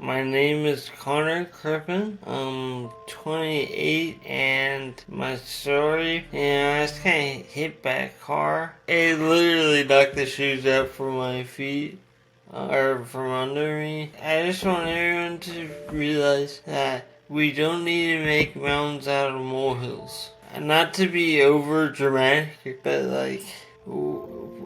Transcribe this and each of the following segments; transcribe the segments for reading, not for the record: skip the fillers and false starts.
My name is Conor Crippen. I'm 28, and my story, I was kind of hit by a car. It literally knocked the shoes out from my feet, or from under me. I just want everyone to realize that we don't need to make mountains out of molehills. And not to be over dramatic, but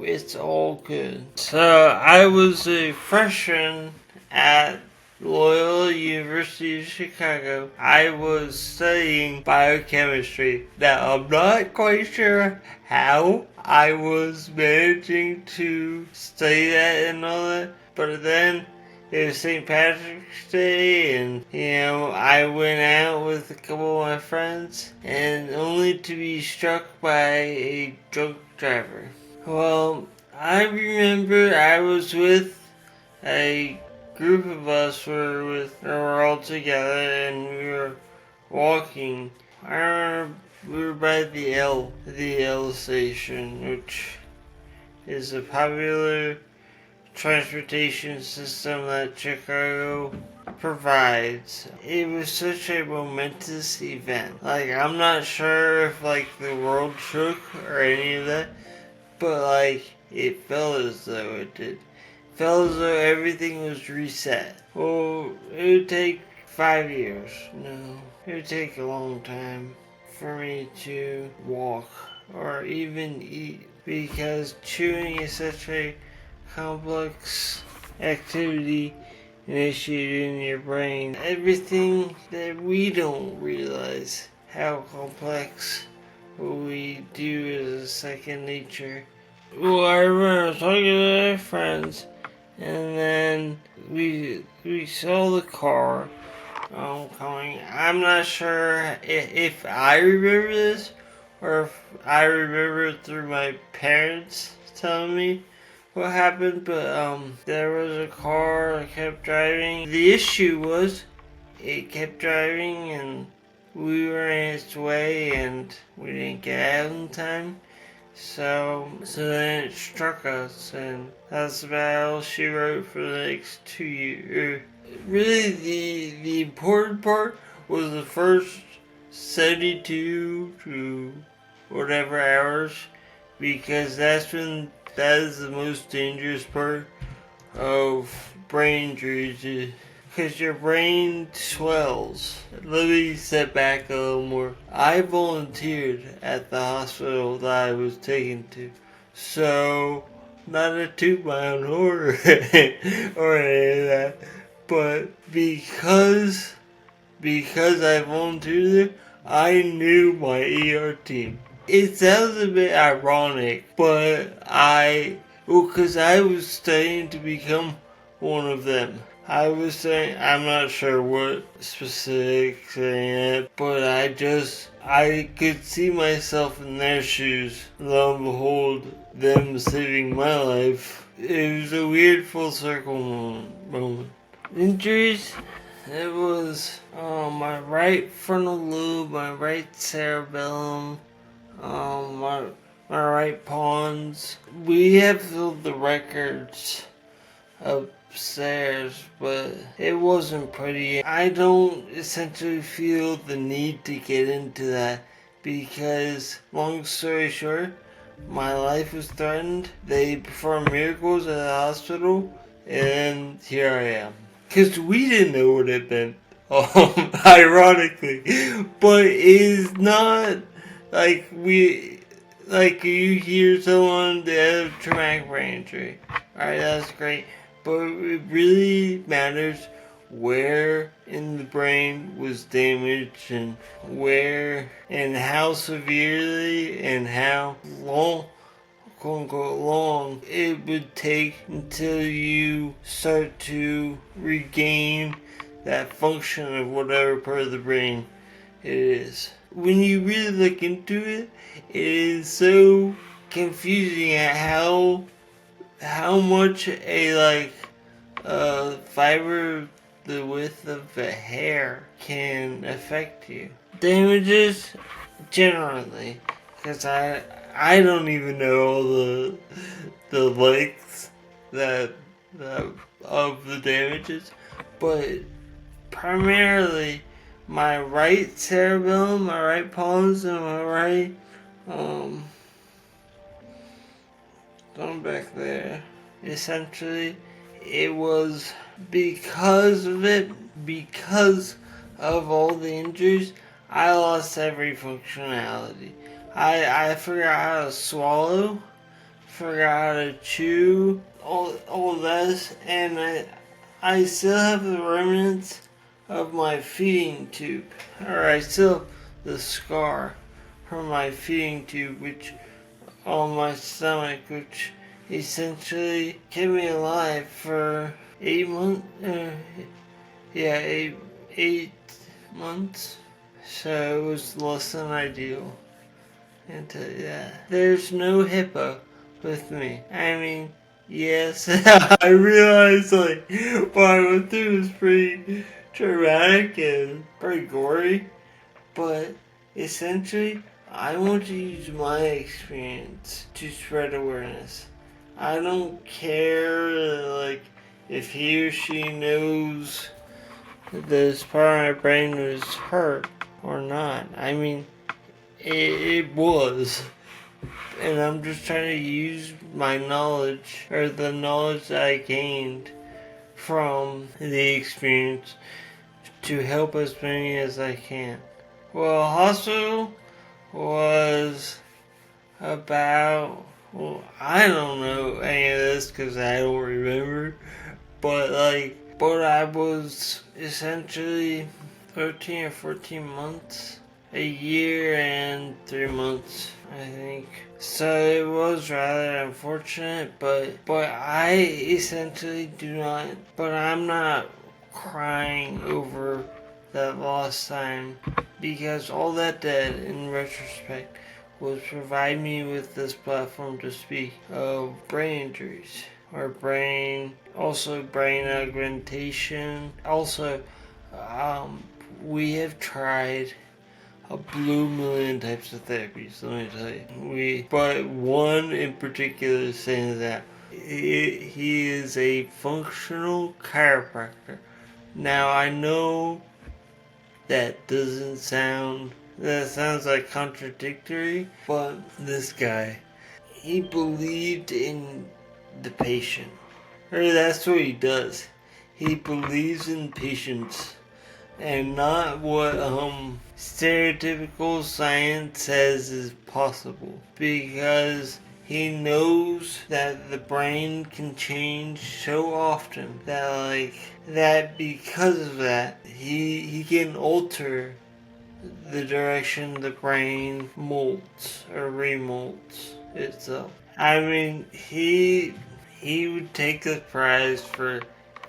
it's all good. So I was a freshman at Loyola University of Chicago. I was studying biochemistry. Now, I'm not quite sure how I was managing to study that and all that, but then it was St. Patrick's Day, and I went out with a couple of my friends, and only to be struck by a drunk driver. Well, I remember I was with a group of us we were all together and we were walking. I remember we were by the L station, which is a popular transportation system that Chicago provides. It was such a momentous event. I'm not sure if the world shook or any of that, but it felt as though it did. Felt as though everything was reset. Well, it would take 5 years. No, it would take a long time for me to walk or even eat, because chewing is such a complex activity initiated in your brain. Everything that we don't realize how complex what we do is a second nature. Well, I remember talking to my friends, and then we saw the car coming. I'm not sure if I remember this or if I remember it through my parents telling me what happened, but there was a car that kept driving. The issue was it kept driving and we were in its way and we didn't get out in time. So then it struck us, and that's about all she wrote for the next 2 years. Really, the important part was the first 72 to whatever hours, because that is the most dangerous part of brain injuries, because your brain swells. Let me step back a little more. I volunteered at the hospital that I was taken to, so not to toot my own horn or any of that, but because I volunteered there, I knew my ER team. It sounds a bit ironic, but because I was studying to become one of them. I was saying, I'm not sure what specific saying, but I could see myself in their shoes. Lo and behold, them saving my life. It was a weird full circle moment. Injuries? It was my right frontal lobe, my right cerebellum, my right pons. We have filled the records upstairs, but it wasn't pretty. I don't essentially feel the need to get into that because, long story short, my life was threatened. They performed miracles at the hospital, and here I am. Because we didn't know what it meant, ironically. But it is not you hear someone that have traumatic brain injury. Alright, that's great. But it really matters where in the brain was damaged and where and how severely and how long, quote unquote, long it would take until you start to regain that function of whatever part of the brain it is. When you really look into it, it is so confusing at how much a fiber the width of a hair can affect you. Damages generally, because I don't even know all the lengths that of the damages, but primarily my right cerebellum, my right palms, and my right, going back there. Essentially, it was because of all the injuries, I lost every functionality. I forgot how to swallow, forgot how to chew, all this, and I still have the remnants of my feeding tube, or I still have the scar from my feeding tube, which on my stomach, which essentially kept me alive for 8 months. Yeah, 8 months. So it was less than ideal. And there's no hippo with me. I mean, yes, I realized like what I went through was pretty traumatic and pretty gory, but essentially, I want to use my experience to spread awareness. I don't care like if he or she knows this part of my brain was hurt or not. I mean, it was. And I'm just trying to use my knowledge, or the knowledge that I gained from the experience, to help as many as I can. Well, hospital was about, well, I don't know any of this because I don't remember, but I was essentially 13 or 14 months, a year and 3 months, I think. So it was rather unfortunate, but I essentially I'm not crying over that lost time, because all that did, in retrospect, was provide me with this platform to speak of brain injuries, or brain augmentation. Also, we have tried a blue million types of therapies, let me tell you. But one in particular is saying that he is a functional chiropractor. Now, I know that sounds like contradictory, but this guy, he believed in the patient. Or that's what he does. He believes in patients and not what stereotypical science says is possible, because he knows that the brain can change so often that because of that he can alter the direction the brain molds or remolds itself. I mean, he would take the prize for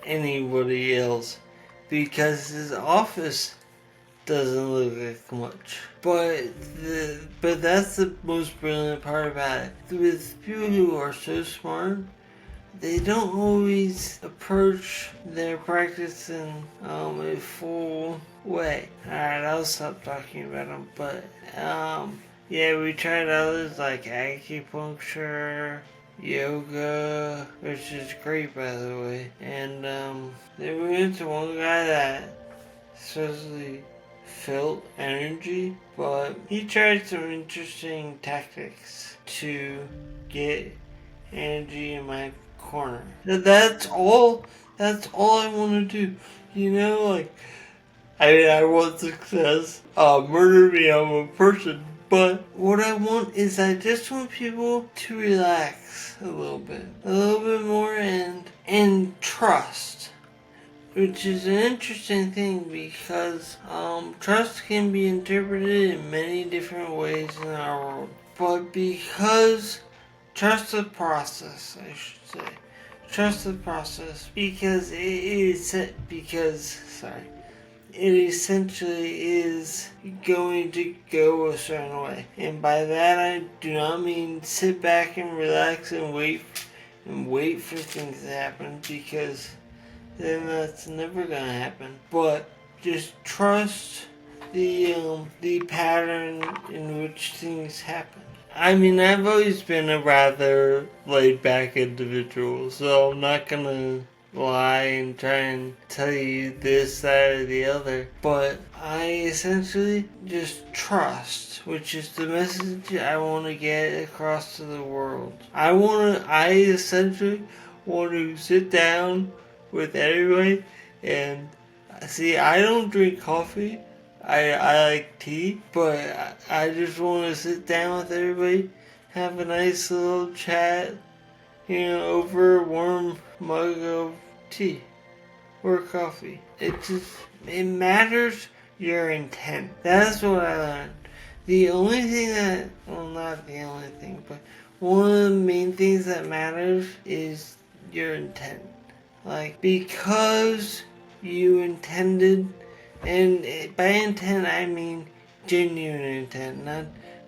anybody else, because his office doesn't look like much. But that's the most brilliant part about it. With people who are so smart, they don't always approach their practice in a full way. Alright, I'll stop talking about them. But yeah, we tried others like acupuncture, yoga, which is great, by the way. And then we went to one guy that supposedly felt energy, but he tried some interesting tactics to get energy in my corner. That's all I want to do. You know, like, I want success. Murder me, I'm a person. But what I want is, I just want people to relax a little bit more, and trust. Which is an interesting thing, because trust can be interpreted in many different ways in our world. But because trust the process, I should say. Trust the process, because it essentially is going to go a certain way. And by that, I do not mean sit back and relax and wait for things to happen, because then that's never gonna happen. But just trust the pattern in which things happen. I mean, I've always been a rather laid back individual, so I'm not gonna lie and try and tell you this, that, or the other. But I essentially just trust, which is the message I want to get across to the world. I essentially want to sit down with everybody and see, I don't drink coffee. I like tea, but I just want to sit down with everybody, have a nice little chat, over a warm mug of tea or coffee. It matters your intent. That's what I learned. The only thing not the only thing, but one of the main things that matters is your intent. Like, because you intended, and by intent I mean genuine intent,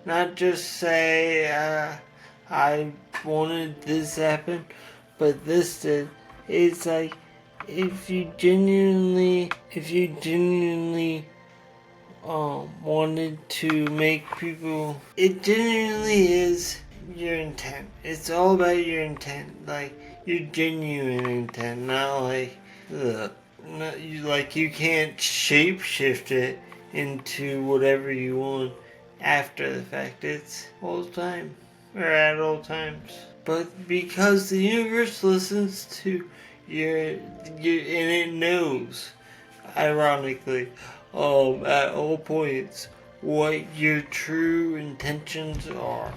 not just say, I wanted this to happen, but this did. It's like, if you genuinely wanted to make people, it genuinely is your intent. It's all about your intent, like your genuine intent, not like you can't shapeshift it into whatever you want after the fact. It's all the time, or at all times. But because the universe listens to your and it knows, ironically, at all points, what your true intentions are.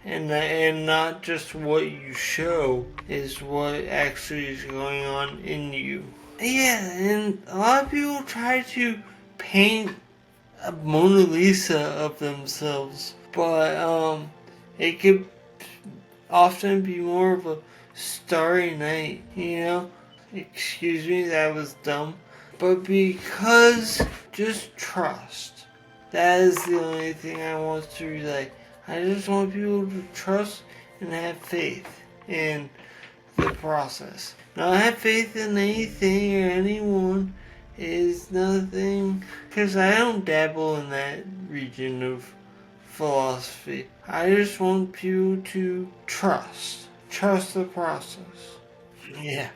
And not just what you show is what actually is going on in you. Yeah, and a lot of people try to paint a Mona Lisa of themselves, but it could often be more of a starry night, Excuse me, that was dumb. But because, just trust. That is the only thing I want to relay. I just want people to trust and have faith in the process. Not have faith in anything or anyone is nothing, because I don't dabble in that region of philosophy. I just want people to trust the process. Yeah.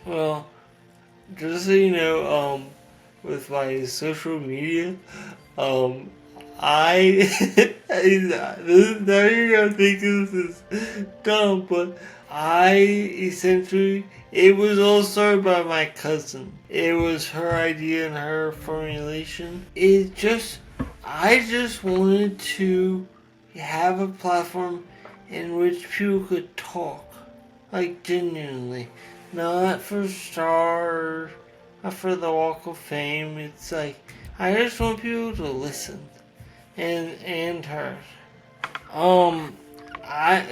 Well, just so you know, with my social media, I this now you're gonna think this is dumb, but I essentially, it was all started by my cousin. It was her idea and her formulation. I just wanted to have a platform in which people could talk, like genuinely, not for stars, not for the Walk of Fame. It's like, I just want people to listen and her. I'm a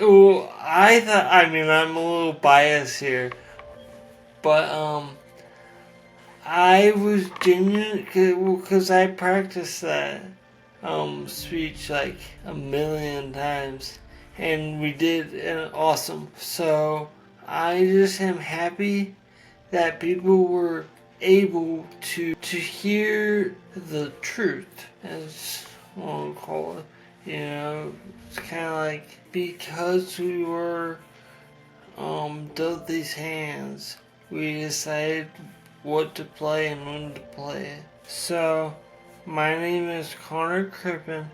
little biased here, but I was genuine because I practiced that speech like a million times, and we did awesome. So I just am happy that people were able to hear the truth, as one would call it. It's kind of like, because we were dealt these hands, we decided what to play and when to play it. So, my name is Conor Crippen,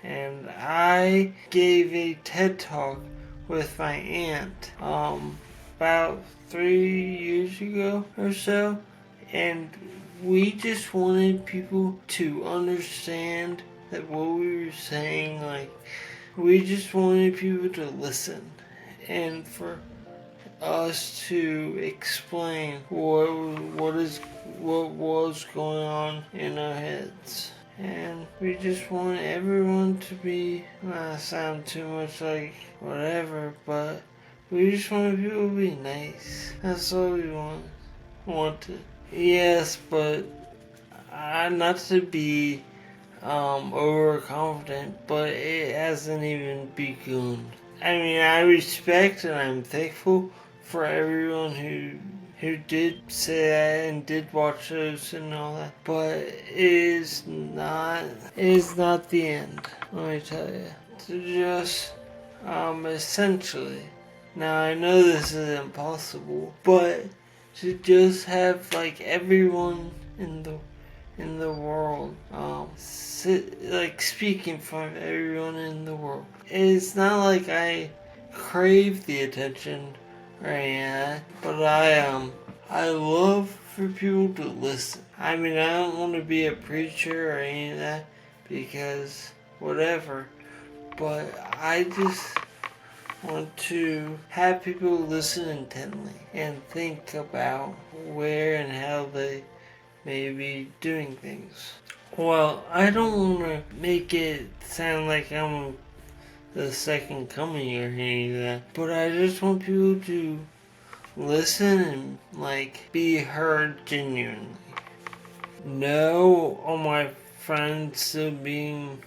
and I gave a TED Talk with my aunt about 3 years ago or so, and we just wanted people to understand that what we were saying, like, we just wanted people to listen, and for us to explain what was going on in our heads. And we just want everyone to be, not sound too much like whatever, but we just want people to be nice. That's all we wanted. Yes, but not to be overconfident, but it hasn't even begun. I mean, I respect and I'm thankful for everyone who did say that and did watch those and all that, but it is not the end, let me tell you. To just essentially, now I know this is impossible, but to just have like everyone in the world speak in front of everyone in the world. It's not like I crave the attention or any of that, but I love for people to listen. I mean, I don't want to be a preacher or any of that because whatever, but I just want to have people listen intently and think about where and how they may be doing things. Well, I don't want to make it sound like I'm the second coming or any of that, but I just want people to listen and be heard genuinely. No, all my friends still being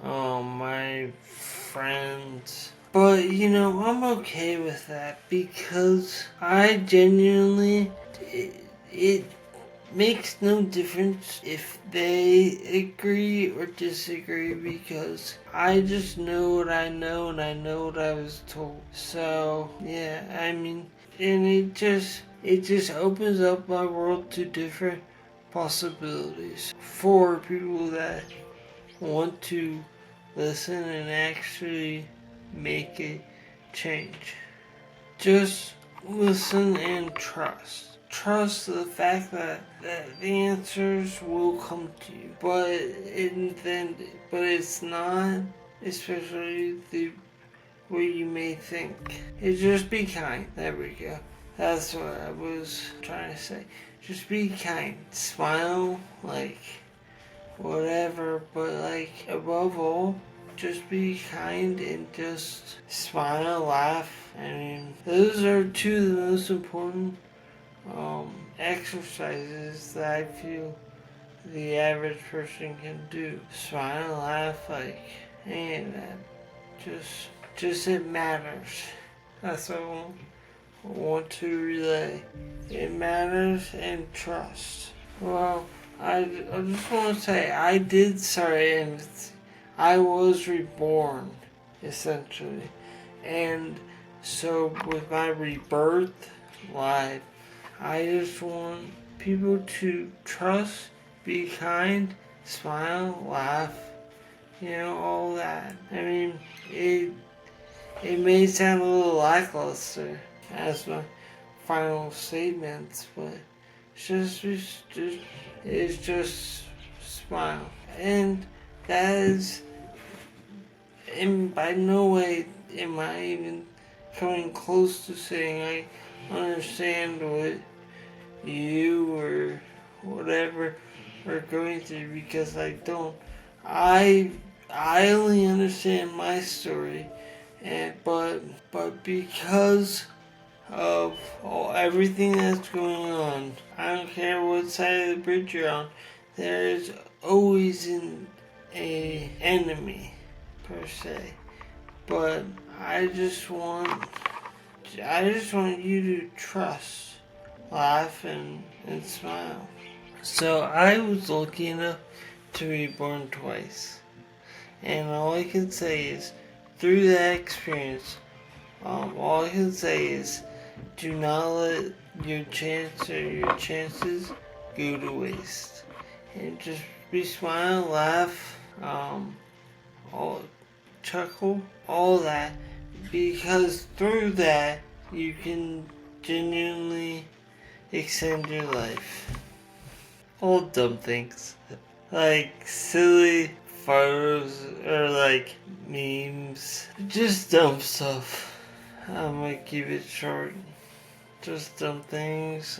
my friends. But I'm okay with that because I genuinely it makes no difference if they agree or disagree because I just know what I know and I know what I was told. So yeah, I mean, and it just opens up my world to different possibilities for people that want to listen and actually make a change. Just listen and trust. Trust the fact that the answers will come to you, but it's not especially the way you may think. It's just be kind. There we go. That's what I was trying to say. Just be kind. Smile, whatever, but above all, just be kind and just smile, laugh. I mean, those are two of the most important exercises that I feel the average person can do. Smile, laugh, any of that. Just it matters. That's what I want to relay. It matters and trust. Well, I just want to say I was reborn, essentially. And so with my rebirth life, I just want people to trust, be kind, smile, laugh, all that. I mean, it may sound a little lackluster as my final statements, but it's just smile. And that is, and by no way am I even coming close to saying I understand what you or whatever are going through, because I don't. I only understand my story, but because of everything that's going on, I don't care what side of the bridge you're on, there is always an enemy per se. But I just want you to trust, laugh, and smile. So I was lucky enough to be born twice, and all I can say is, through that experience, all I can say is, do not let your chances go to waste, and just be smile, laugh, all chuckle, all that, because through that you can genuinely extend your life. All dumb things, like silly photos or memes, just dumb stuff. I'm gonna keep it short. Just dumb things.